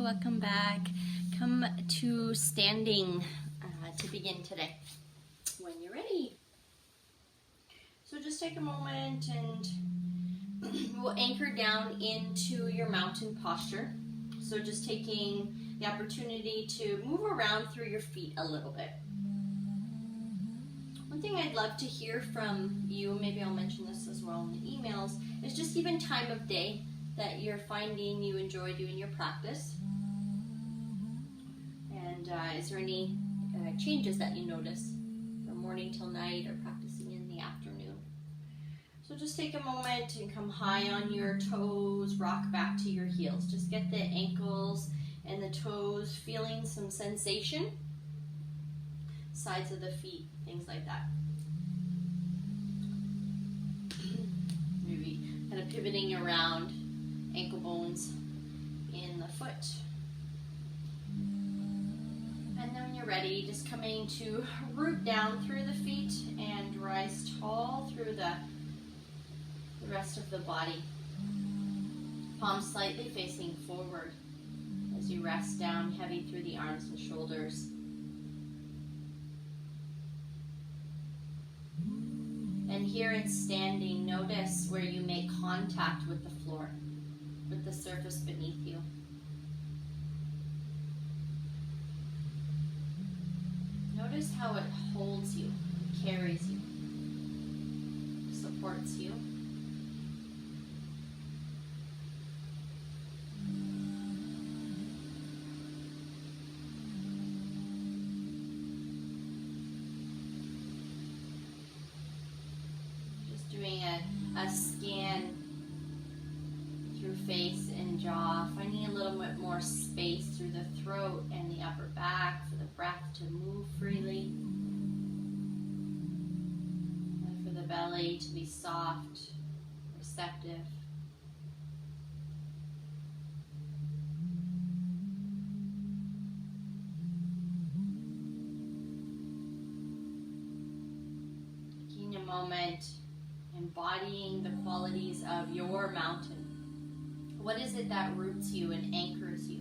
welcome back. Come to standing to begin today when you're ready. So just take a moment and we'll anchor down into your mountain posture. So just taking the opportunity to move around through your feet a little bit. One thing I'd love to hear from you, maybe I'll mention this as well in the emails, is just even time of day that you're finding you enjoy doing your practice. And is there any changes that you notice from morning till night or practicing in the afternoon? So just take a moment and come high on your toes, rock back to your heels. Just get the ankles and the toes feeling some sensation. Sides of the feet, things like that. Maybe kind of pivoting around ankle bones in the foot. And then when you're ready, just coming to root down through the feet and rise tall through the rest of the body. Palms slightly facing forward as you rest down heavy through the arms and shoulders. And here in standing, notice where you make contact with the floor, with the surface beneath you. Notice how it holds you, carries you, supports you. Just doing a scan through face and jaw, finding a little bit more space through the throat and the upper back for the breath to move freely. And for the belly to be soft, receptive. Taking a moment, embodying the qualities of your mountain. What is it that roots you and anchors you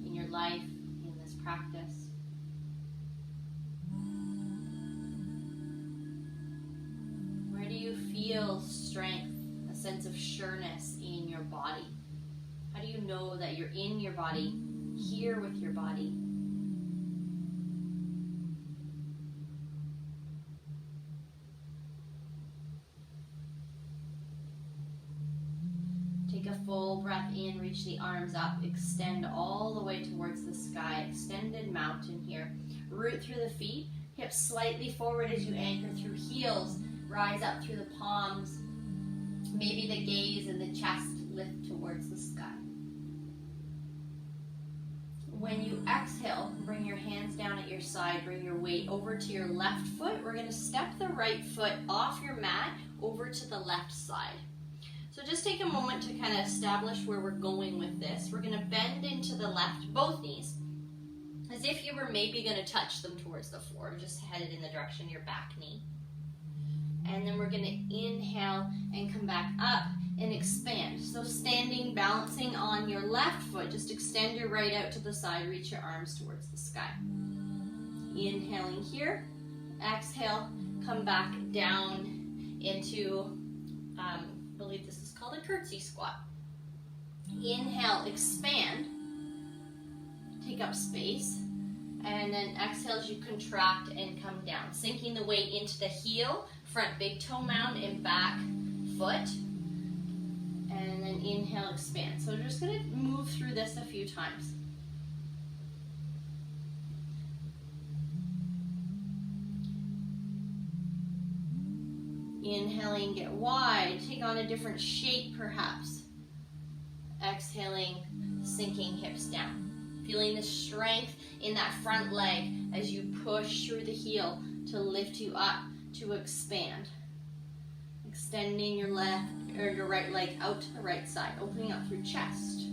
in your life, in this practice? Where do you feel strength, a sense of sureness in your body? How do you know that you're in your body, here with your body? Take a full breath in, reach the arms up, extend all the way towards the sky, extended mountain here. Root through the feet, hips slightly forward as you anchor through heels, rise up through the palms, maybe the gaze and the chest lift towards the sky. When you exhale, bring your hands down at your side, bring your weight over to your left foot. We're going to step the right foot off your mat over to the left side. So just take a moment to kind of establish where we're going with this. We're going to bend into the left, both knees, as if you were maybe going to touch them towards the floor, just headed in the direction of your back knee. And then we're going to inhale and come back up and expand. So standing, balancing on your left foot, just extend your right out to the side, reach your arms towards the sky. Inhaling here, exhale, come back down into I believe this is called a curtsy squat. Inhale, expand, take up space, and then exhale as you contract and come down, sinking the weight into the heel, front big toe mound, and back foot, and then inhale, expand. So we're just going to move through this a few times. Inhaling, get wide, take on a different shape perhaps. Exhaling, sinking hips down. Feeling the strength in that front leg as you push through the heel to lift you up, to expand. Extending your left or your right leg out to the right side, opening up through chest.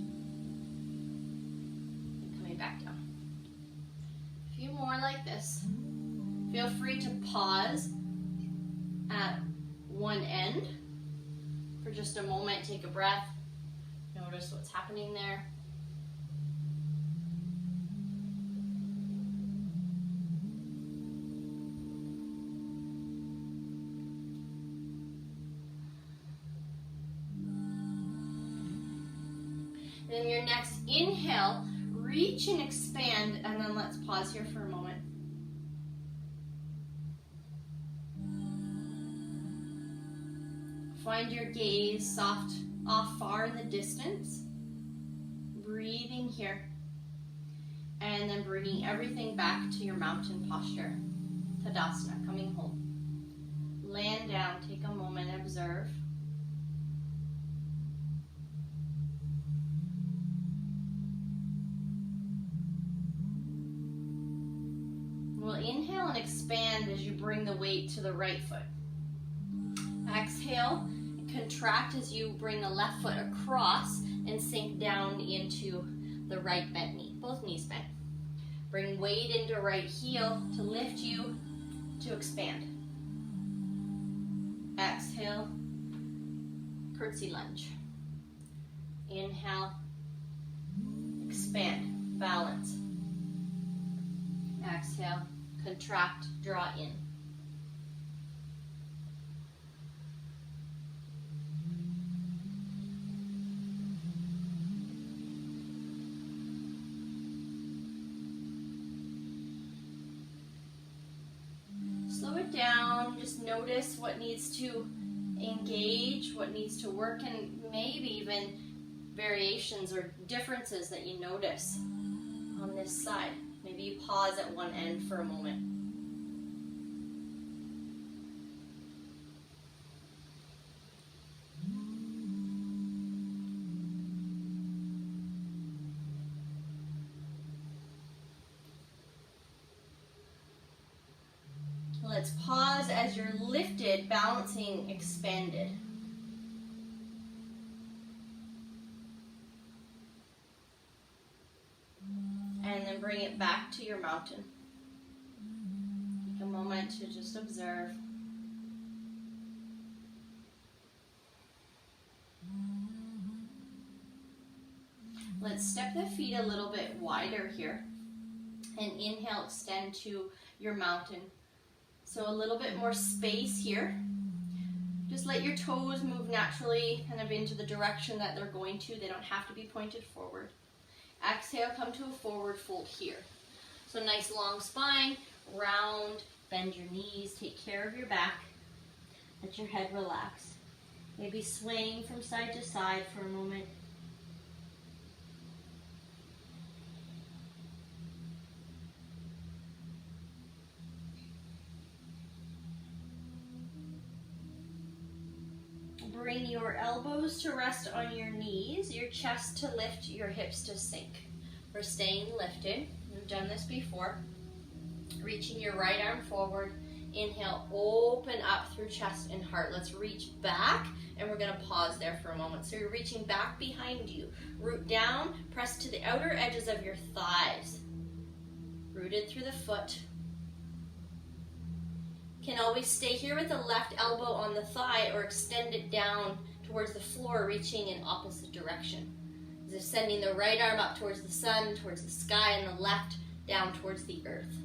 And coming back down. A few more like this. Feel free to pause at one end for just a moment. Take a breath. Notice what's happening there. Then your next inhale, reach and expand, and then let's pause here for a moment. Find your gaze soft off far in the distance. Breathing here. And then bringing everything back to your mountain posture. Tadasana, coming home. Land down, take a moment, observe. We'll inhale and expand as you bring the weight to the right foot. Exhale, contract as you bring the left foot across and sink down into the right bent knee, both knees bent. Bring weight into right heel to lift you to expand. Exhale, curtsy lunge. Inhale, expand, balance. Exhale, contract, draw in. Slow it down, just notice what needs to engage, what needs to work, and maybe even variations or differences that you notice on this side. Maybe you pause at one end for a moment. Let's pause as you're lifted, balancing, expanded. And then bring it back to your mountain. Take a moment to just observe. Let's step the feet a little bit wider here. And inhale, extend to your mountain. So a little bit more space here. Just let your toes move naturally kind of into the direction that they're going to. They don't have to be pointed forward. Exhale, come to a forward fold here. So nice long spine, round, bend your knees, take care of your back. Let your head relax. Maybe swaying from side to side for a moment. Bring your elbows to rest on your knees, your chest to lift, your hips to sink. We're staying lifted. We've done this before. Reaching your right arm forward. Inhale, open up through chest and heart. Let's reach back, and we're going to pause there for a moment. So you're reaching back behind you. Root down, press to the outer edges of your thighs. Rooted through the foot. Can always stay here with the left elbow on the thigh or extend it down towards the floor, reaching in opposite direction. As if sending the right arm up towards the sun, towards the sky, and the left down towards the earth.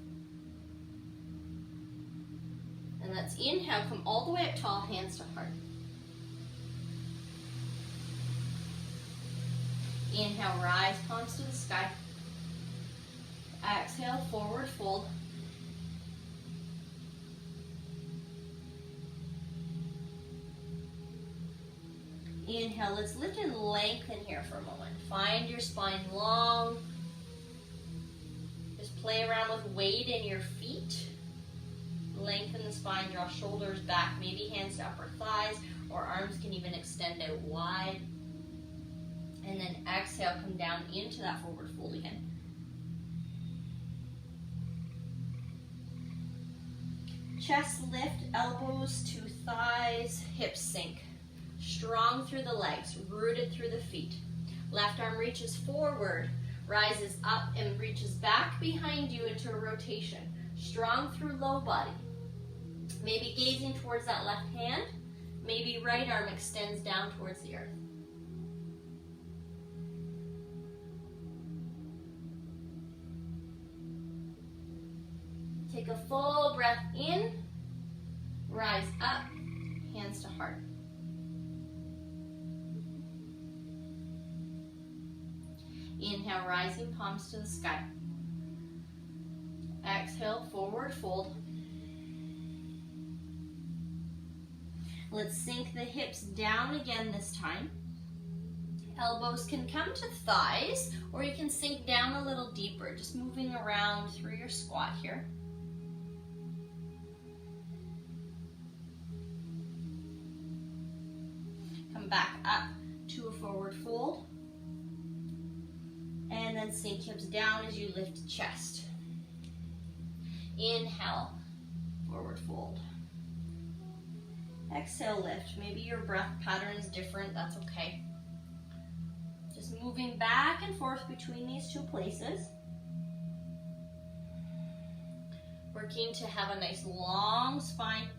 And let's inhale, come all the way up tall, hands to heart. Inhale, rise, palms to the sky. Exhale, forward fold. Inhale, let's lift and lengthen here for a moment. Find your spine long. Just play around with weight in your feet. Lengthen the spine, draw shoulders back, maybe hands to upper thighs, or arms can even extend out wide. And then exhale, come down into that forward fold again. Chest lift, elbows to thighs, hips sink. Strong through the legs, rooted through the feet. Left arm reaches forward, rises up and reaches back behind you into a rotation. Strong through low body. Maybe gazing towards that left hand. Maybe right arm extends down towards the earth. Take a full breath in. Rise up, hands to heart. Inhale, rising palms to the sky. Exhale, forward fold. Let's sink the hips down again this time. Elbows can come to thighs, or you can sink down a little deeper, just moving around through your squat here. Come back up to a forward fold. And then sink hips down as you lift chest. Inhale, forward fold. Exhale, lift. Maybe your breath pattern is different, that's okay. Just moving back and forth between these two places. Working to have a nice long spine.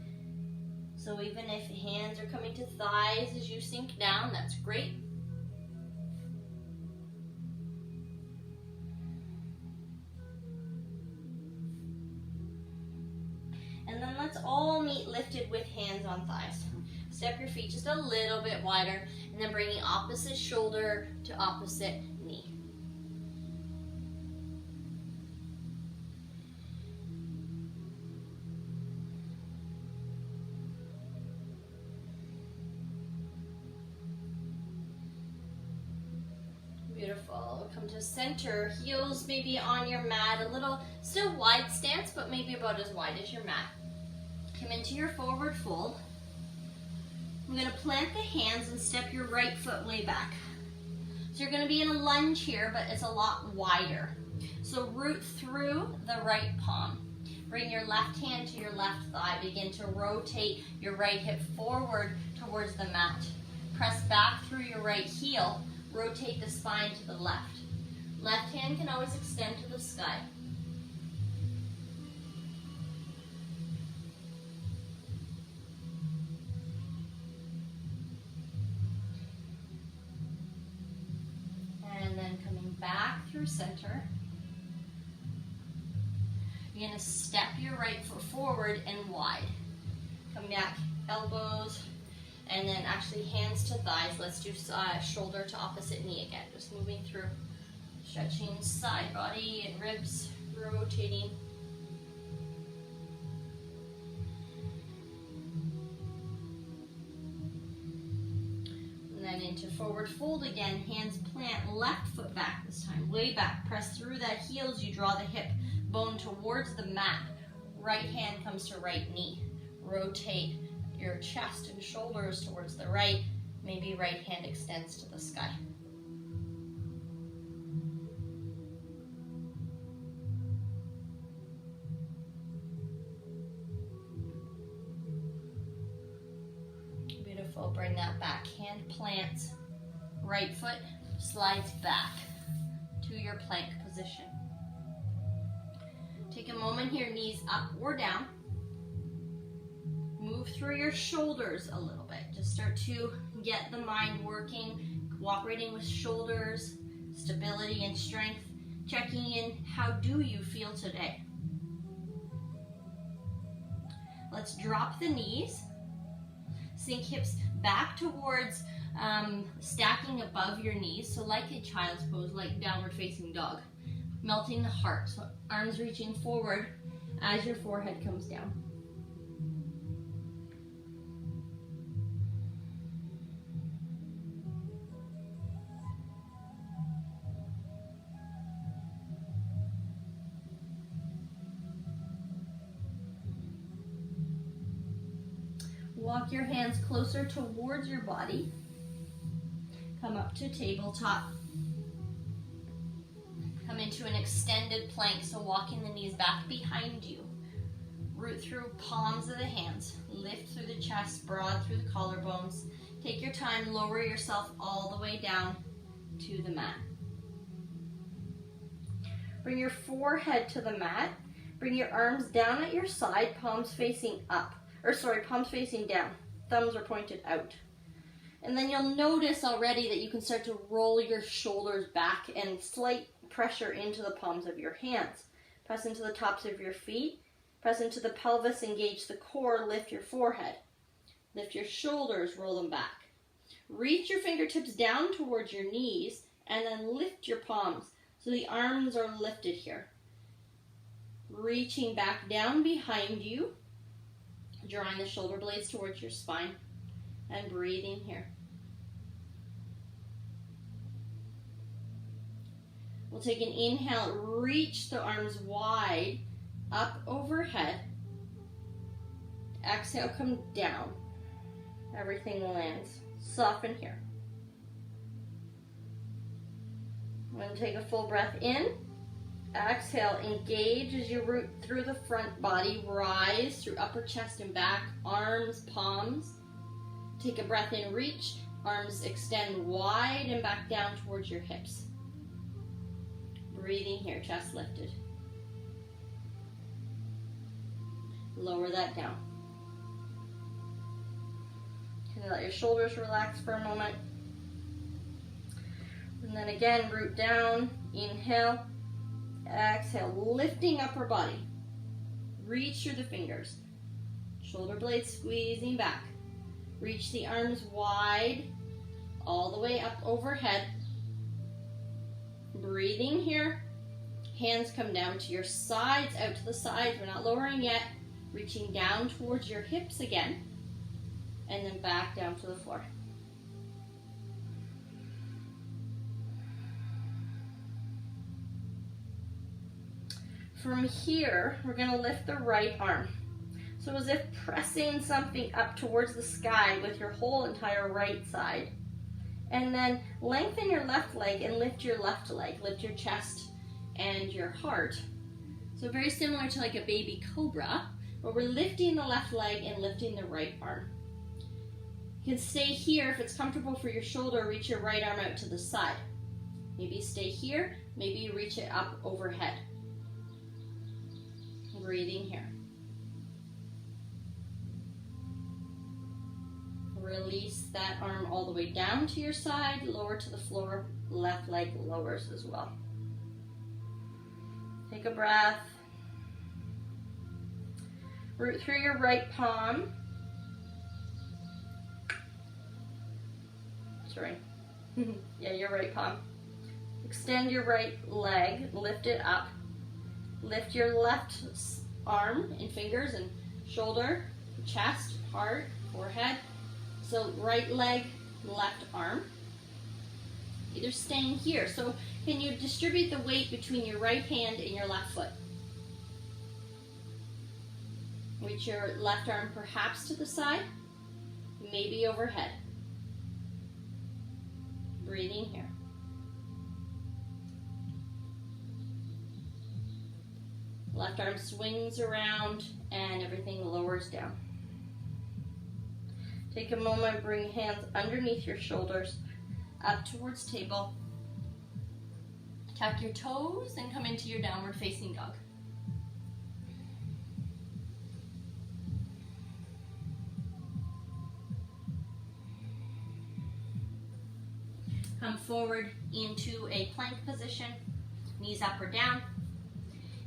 So even if hands are coming to thighs as you sink down, that's great. And then let's all meet lifted with hands on thighs. Step your feet just a little bit wider, and then bringing opposite shoulder to opposite knee. Beautiful. Come to center, heels maybe on your mat, a little still wide stance, but maybe about as wide as your mat. Come into your forward fold. I'm going to plant the hands and step your right foot way back. So you're going to be in a lunge here, but it's a lot wider. So root through the right palm. Bring your left hand to your left thigh. Begin to rotate your right hip forward towards the mat. Press back through your right heel. Rotate the spine to the left. Left hand can always extend to the sky. And then coming back through center. You're going to step your right foot forward and wide. Come back, elbows, and then actually hands to thighs. Let's do shoulder to opposite knee again. Just moving through, stretching side body and ribs, rotating. And then into forward fold again. Hands plant, left foot back this time, way back. Press through that heel as you draw the hip bone towards the mat. Right hand comes to right knee. Rotate your chest and shoulders towards the right. Maybe right hand extends to the sky. Beautiful. Bring that back. Hand plants. Right foot slides back to your plank position. Take a moment here, knees up or down. Move through your shoulders a little bit. Just start to get the mind working, cooperating with shoulders, stability and strength. Checking in, how do you feel today? Let's drop the knees. Sink hips back towards stacking above your knees. So like a child's pose, like downward facing dog. Melting the heart, so arms reaching forward as your forehead comes down. Walk your hands closer towards your body. Come up to tabletop. Come into an extended plank, so walking the knees back behind you. Root through palms of the hands. Lift through the chest, broad through the collarbones. Take your time, lower yourself all the way down to the mat. Bring your forehead to the mat. Bring your arms down at your side, palms facing up. Palms facing down. Thumbs are pointed out. And then you'll notice already that you can start to roll your shoulders back and slight pressure into the palms of your hands. Press into the tops of your feet. Press into the pelvis, engage the core, lift your forehead. Lift your shoulders, roll them back. Reach your fingertips down towards your knees And then lift your palms. So the arms are lifted here. Reaching back down behind you. Drawing the shoulder blades towards your spine. And breathing here. We'll take an inhale, reach the arms wide, up overhead. Exhale, come down. Everything lands. Soften here. I'm going to take a full breath in. Exhale, engage as you root through the front body. Rise through upper chest and back, arms, palms. Take a breath in, reach. Arms extend wide and back down towards your hips. Breathing here, chest lifted. Lower that down. Can you let your shoulders relax for a moment? And then again, root down, inhale, exhale, lifting upper body. Reach through the fingers. Shoulder blades squeezing back. Reach the arms wide, all the way up overhead. Breathing here. Hands come down to your sides, out to the sides. We're not lowering yet. Reaching down towards your hips again. And then back down to the floor. From here, we're going to lift the right arm. So as if pressing something up towards the sky with your whole entire right side. And then lengthen your left leg and lift your left leg. Lift your chest and your heart. So very similar to like a baby cobra, but we're lifting the left leg and lifting the right arm. You can stay here if it's comfortable for your shoulder. Reach your right arm out to the side. Maybe stay here. Maybe you reach it up overhead. Breathing here. Release that arm all the way down to your side, lower to the floor, left leg lowers as well. Take a breath. Root through your right palm. Sorry. Yeah, your right palm. Extend your right leg, lift it up. Lift your left arm and fingers and shoulder, chest, heart, forehead. So right leg, left arm. Either staying here. So can you distribute the weight between your right hand and your left foot? Reach your left arm perhaps to the side, maybe overhead. Breathing here. Left arm swings around and everything lowers down. Take a moment, bring hands underneath your shoulders, up towards table. Tuck your toes and come into your downward facing dog. Come forward into a plank position, knees up or down.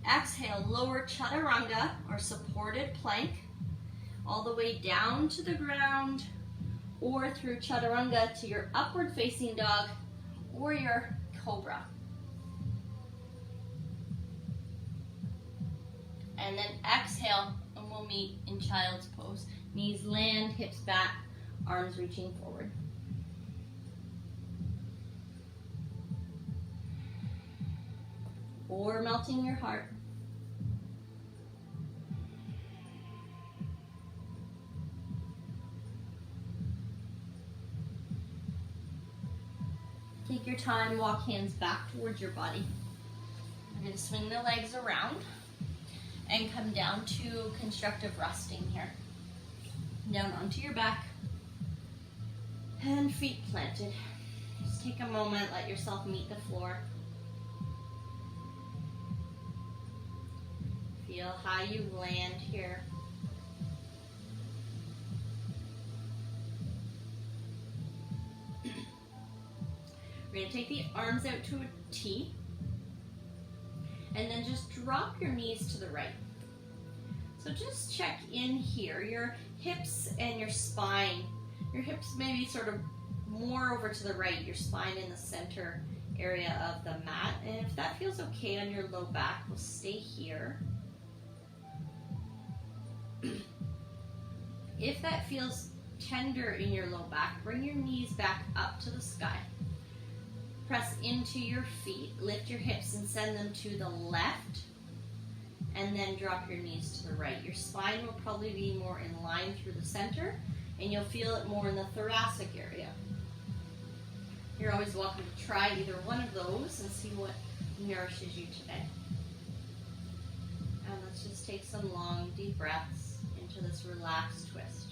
Exhale, lower chaturanga or supported plank all the way down to the ground or through chaturanga to your upward facing dog or your cobra. And then exhale and we'll meet in child's pose. Knees land, hips back, arms reaching forward. Or melting your heart. Take your time, walk hands back towards your body. You're going to swing the legs around and come down to constructive resting here. Down onto your back and feet planted. Just take a moment, let yourself meet the floor. Feel how you land here. We're going to take the arms out to a T. And then just drop your knees to the right. So just check in here. Your hips and your spine. Your hips maybe sort of more over to the right. Your spine in the center. area of the mat. And if that feels okay on your low back, we'll stay here. If that feels tender in your low back, bring your knees back up to the sky. Press into your feet, lift your hips and send them to the left, and then drop your knees to the right. Your spine will probably be more in line through the center, and you'll feel it more in the thoracic area. You're always welcome to try either one of those and see what nourishes you today. And let's just take some long, deep breaths into this relaxed twist.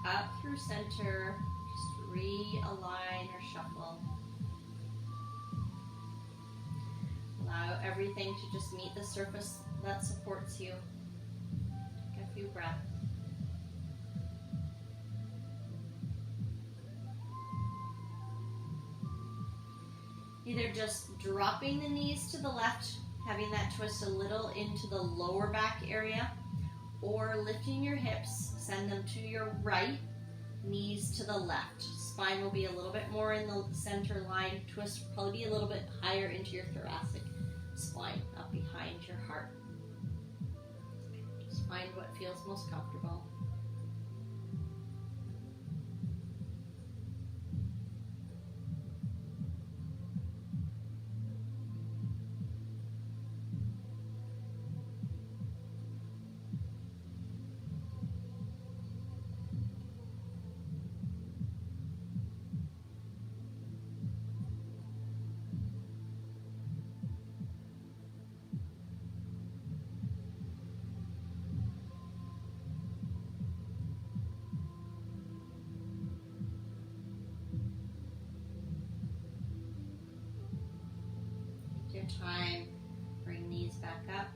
Up through center, just realign or shuffle. Allow everything to just meet the surface that supports you. Take a few breaths. Either just dropping the knees to the left, having that twist a little into the lower back area, or lifting your hips, send them to your right, knees to the left. Spine will be a little bit more in the center line. Twist will probably be a little bit higher into your thoracic spine, up behind your heart. Just find what feels most comfortable. Time, bring knees back up,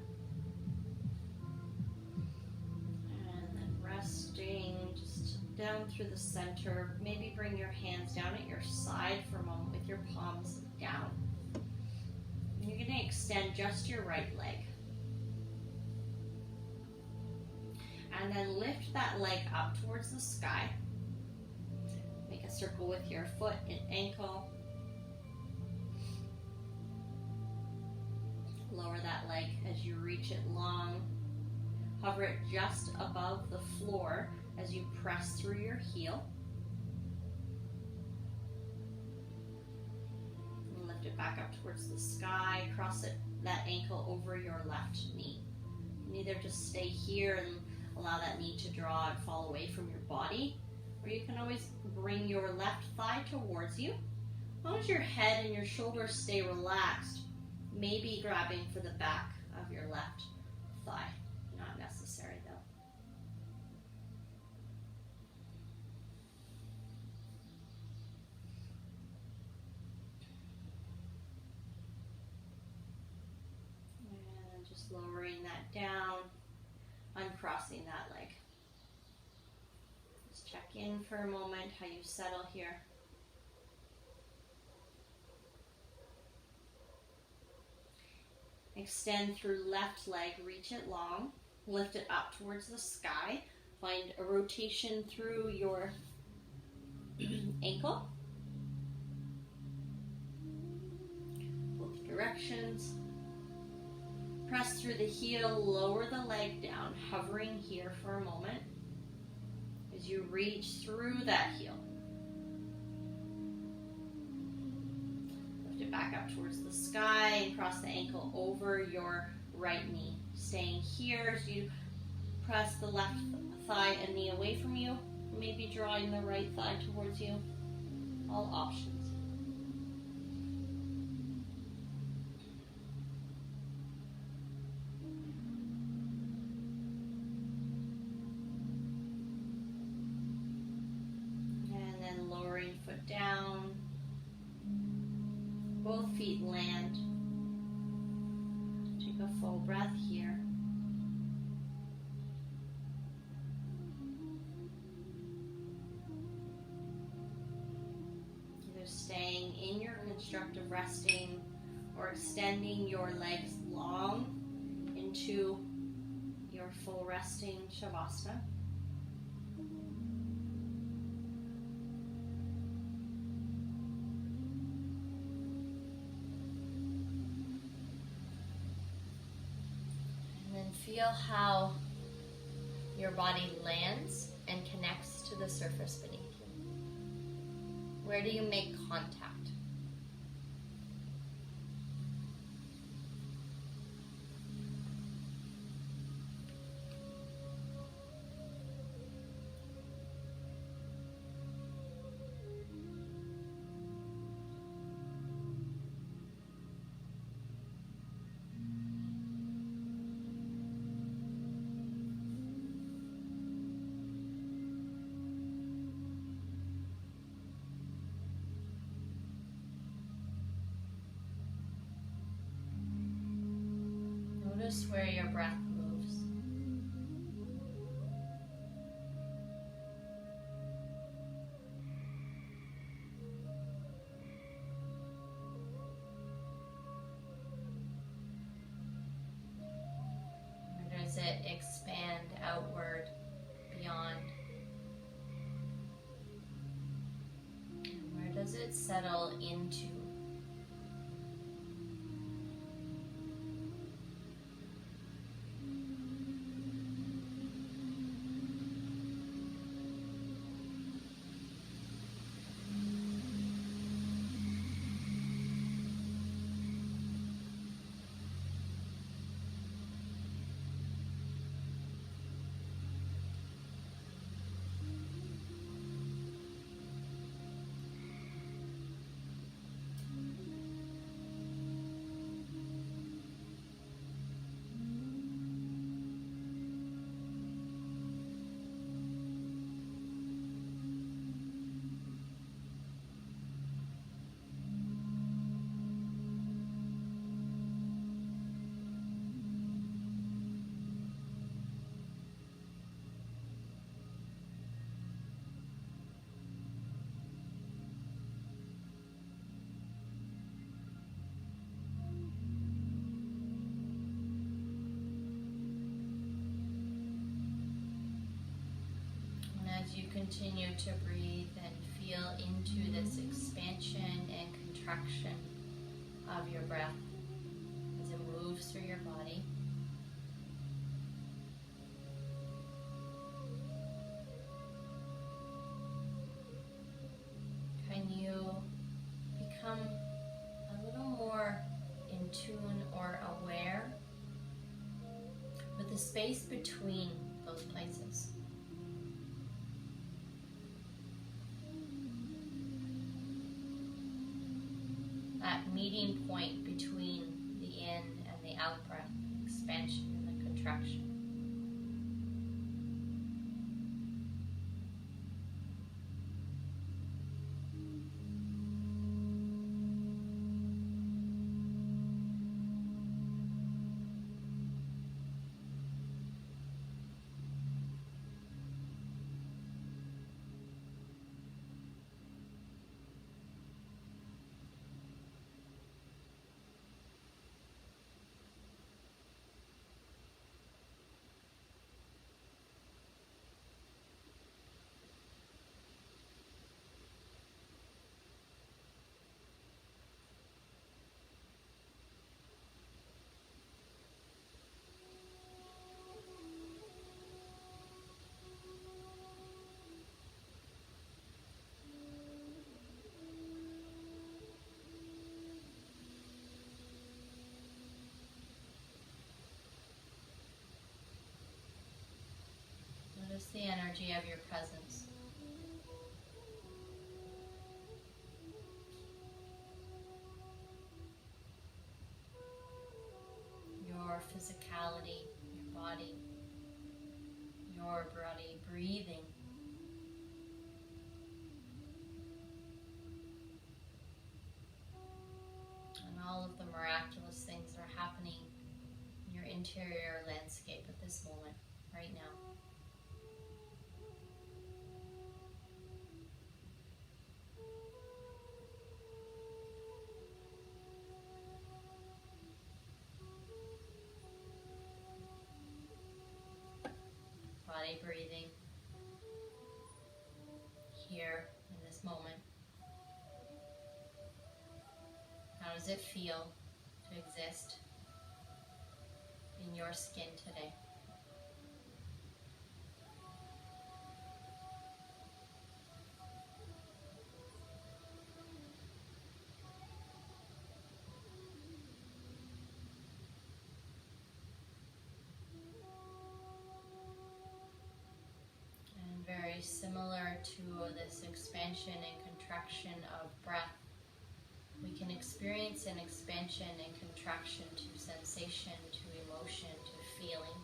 and then resting just down through the center. Maybe bring your hands down at your side for a moment with your palms down. And you're going to extend just your right leg, and then lift that leg up towards the sky. Make a circle with your foot and ankle. Lower that leg as you reach it long. Hover it just above the floor as you press through your heel. And lift it back up towards the sky. Cross that ankle over your left knee. You can either just stay here and allow that knee to draw and fall away from your body, or you can always bring your left thigh towards you. As long as your head and your shoulders stay relaxed, maybe grabbing for the back of your left thigh. Not necessary though. And just lowering that down, uncrossing that leg. Just check in for a moment how you settle here. Extend through left leg, reach it long, lift it up towards the sky. Find a rotation through your ankle, both directions. Press through the heel, lower the leg down, hovering here for a moment as you reach through that heel. Back up towards the sky and cross the ankle over your right knee. Staying here as you press the left thigh and knee away from you, maybe drawing the right thigh towards you. All options. And then lowering foot down. Both feet land. Take a full breath here. Just staying in your constructive resting or extending your legs long into your full resting Shavasana. And then feel how your body lands and connects to the surface beneath you. Where do you make contact? Notice where your breath moves. Where does it expand outward, beyond? And where does it settle into? As you continue to breathe and feel into this expansion and contraction of your breath as it moves through your body. Can you become a little more in tune or aware with the space between those places? That meeting point between the in and the out breath, expansion and the contraction. Notice the energy of your presence. Your physicality, your body, breathing. And all of the miraculous things that are happening in your interior landscape at this moment, right now. breathing here in this moment. How does it feel to exist in your skin today? And very similar to this expansion and contraction of breath, we can experience an expansion and contraction to sensation, to emotion, to feeling,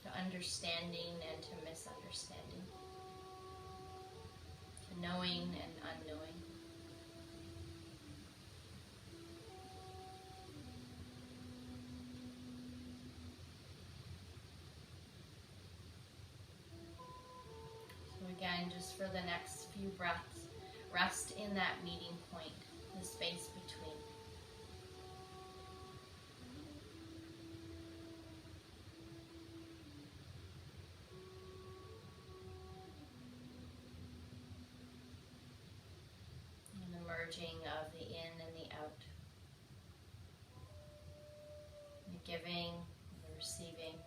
to understanding and to misunderstanding, to knowing and unknowing. So again, just for the next few breaths, rest in that meeting point, the space between. And the merging of the in and the out. The giving, the receiving.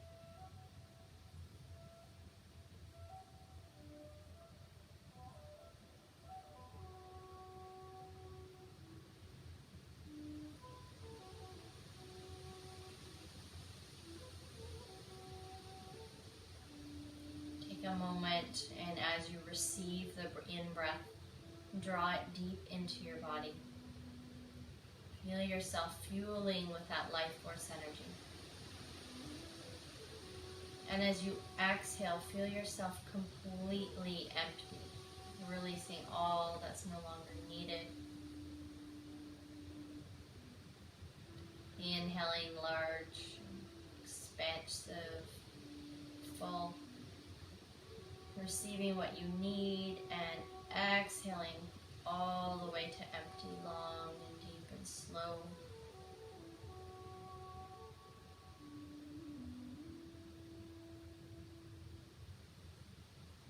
A moment, and as you receive the in-breath, draw it deep into your body. Feel yourself fueling with that life force energy. And as you exhale, feel yourself completely empty, releasing all that's no longer needed. Inhaling large, expansive, full. Receiving what you need and exhaling all the way to empty, long and deep and slow.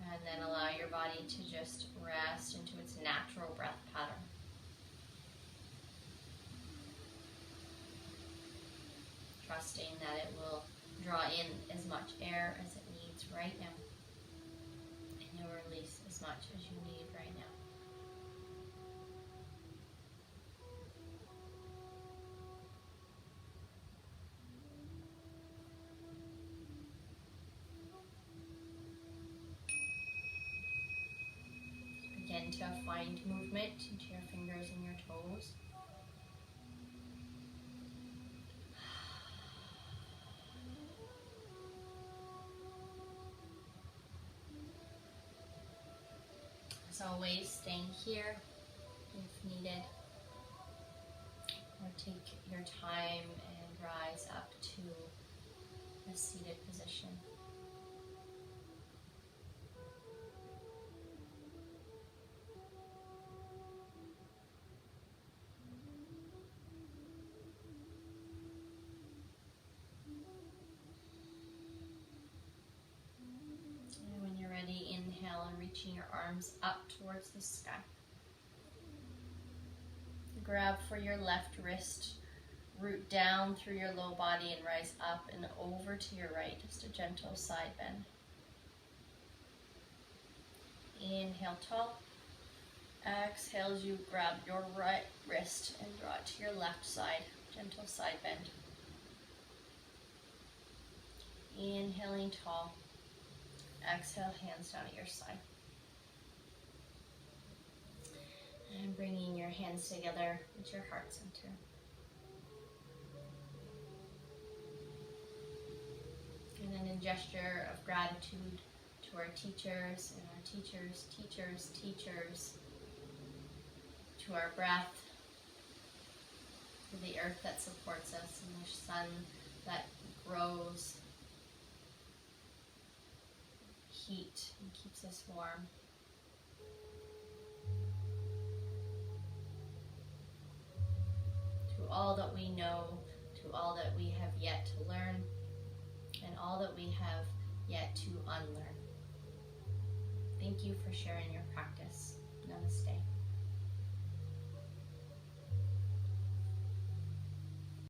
And then allow your body to just rest into its natural breath pattern. Trusting that it will draw in as much air as it needs right now. You'll release as much as you need right now. Begin to find movement into your fingers and your toes. As always, staying here if needed, or take your time and rise up to a seated position. And when you're ready, inhale and reaching your arms up towards the sky. Grab for your left wrist, root down through your low body and rise up and over to your right, just a gentle side bend. Inhale tall. Exhale as you grab your right wrist and draw it to your left side, gentle side bend. Inhaling tall. Exhale, hands down at your side. And bringing your hands together at your heart center. And then a gesture of gratitude to our teachers and our teachers, teachers, teachers, to our breath, to the earth that supports us and the sun that grows heat and keeps us warm. To all that we know, to all that we have yet to learn, and all that we have yet to unlearn. Thank you for sharing your practice. Namaste.